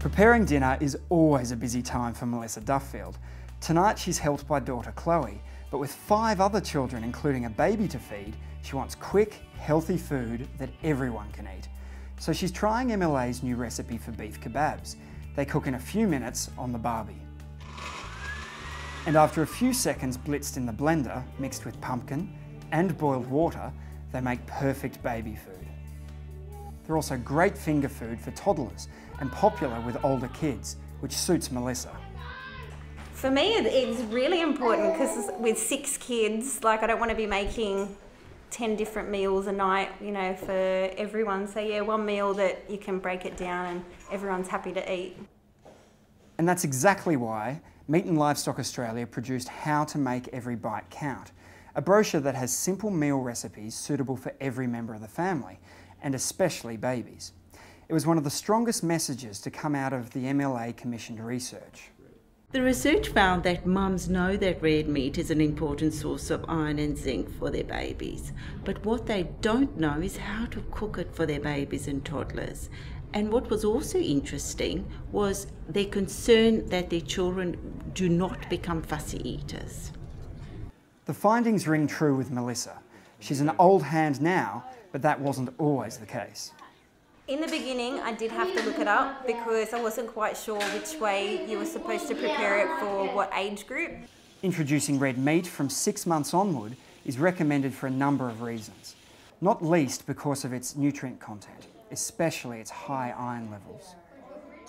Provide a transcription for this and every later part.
Preparing dinner is always a busy time for Melissa Duffield. Tonight she's helped by daughter Chloe, but with 5 other children, including a baby to feed, she wants quick, healthy food that everyone can eat. So she's trying MLA's new recipe for beef kebabs. They cook in a few minutes on the barbie. And after a few seconds blitzed in the blender, mixed with pumpkin and boiled water, they make perfect baby food. They're also great finger food for toddlers and popular with older kids, which suits Melissa. For me, it's really important because with 6 kids, I don't want to be making 10 different meals a night, for everyone. So yeah, one meal that you can break it down and everyone's happy to eat. And that's exactly why Meat and Livestock Australia produced How to Make Every Bite Count, a brochure that has simple meal recipes suitable for every member of the family, and especially babies. It was one of the strongest messages to come out of the MLA commissioned research. The research found that mums know that red meat is an important source of iron and zinc for their babies, but what they don't know is how to cook it for their babies and toddlers. And what was also interesting was their concern that their children do not become fussy eaters. The findings ring true with Melissa. She's an old hand now, but that wasn't always the case. In the beginning, I did have to look it up because I wasn't quite sure which way you were supposed to prepare it for what age group. Introducing red meat from 6 months onward is recommended for a number of reasons, not least because of its nutrient content, especially its high iron levels.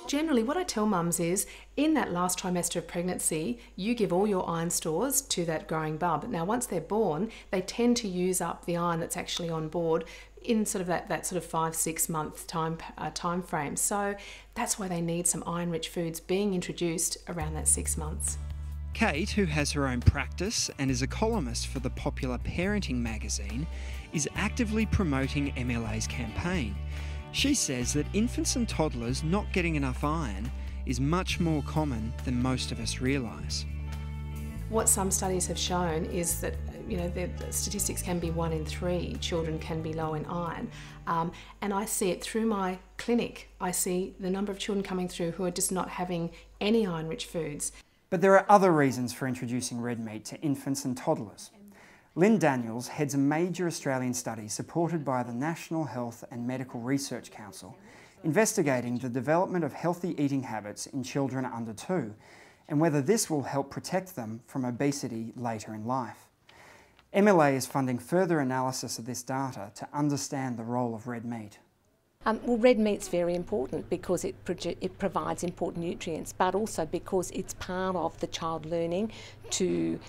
Generally, what I tell mums is, in that last trimester of pregnancy, you give all your iron stores to that growing bub. Now, once they're born, they tend to use up the iron that's actually on board in sort of that 5-6 month time frame. So that's why they need some iron-rich foods being introduced around that 6 months. Kate, who has her own practice and is a columnist for the popular parenting magazine, is actively promoting MLA's campaign. She says that infants and toddlers not getting enough iron is much more common than most of us realise. What some studies have shown is that the statistics can be 1 in 3 children can be low in iron. And I see it through my clinic. I see the number of children coming through who are just not having any iron-rich foods. But there are other reasons for introducing red meat to infants and toddlers. Lynn Daniels heads a major Australian study supported by the National Health and Medical Research Council, investigating the development of healthy eating habits in children under 2 and whether this will help protect them from obesity later in life. MLA is funding further analysis of this data to understand the role of red meat. Well, red meat's very important because it provides important nutrients, but also because it's part of the child learning to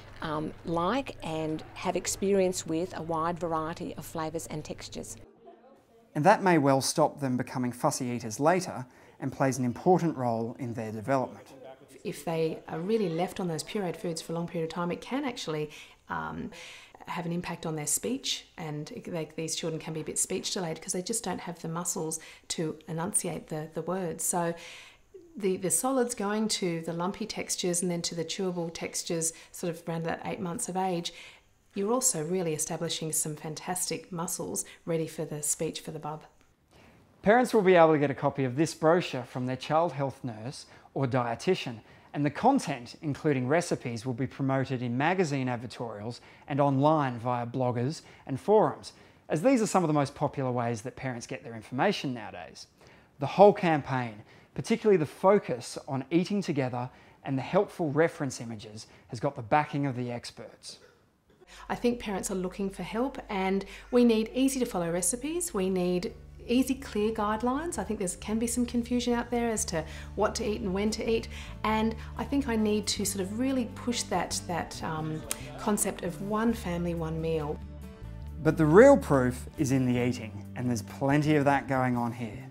like and have experience with a wide variety of flavours and textures. And that may well stop them becoming fussy eaters later and plays an important role in their development. If they are really left on those pureed foods for a long period of time, it can actually have an impact on their speech, and these children can be a bit speech delayed because they just don't have the muscles to enunciate the words. So the solids going to the lumpy textures and then to the chewable textures sort of around about 8 months of age, you're also really establishing some fantastic muscles ready for the speech for the bub. Parents will be able to get a copy of this brochure from their child health nurse or dietitian, and the content, including recipes, will be promoted in magazine advertorials and online via bloggers and forums, as these are some of the most popular ways that parents get their information nowadays. The whole campaign, particularly the focus on eating together and the helpful reference images, has got the backing of the experts. I think parents are looking for help, and we need easy to follow recipes. We need easy, clear guidelines. I think there can be some confusion out there as to what to eat and when to eat, and I think I need to sort of really push that concept of one family, one meal. But the real proof is in the eating, and there's plenty of that going on here.